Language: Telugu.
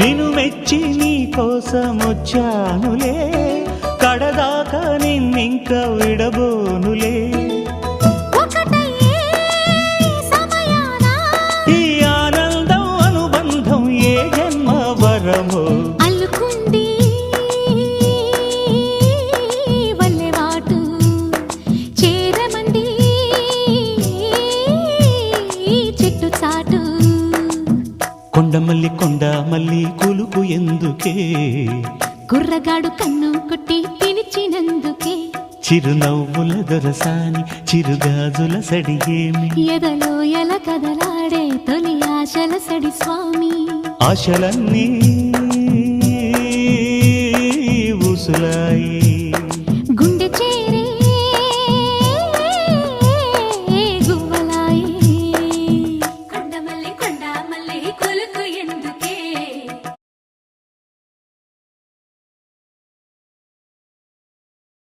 నిన్ను మెచ్చి నీ కోసం వచ్చానులే, కడదాకా నిన్నింక విడబోనులే. ఈ ఆనందం అనుబంధం ఏ జన్మ వరమో అల్లుకుంది వల్లెవాటు చేరమంది చెట్టు చాటు. కొండమల్లి కొండమల్లి కులుకు ఎందుకే, కుర్రగాడు కన్ను కొట్టి పిలిచినందుకే. చిరునవ్వుల దొరసాని చిరుగాజుల సడిగేమి, ఎదలో ఎల కదలాడే తొలి ఆశల సడి స్వామి. ఆశలన్నీ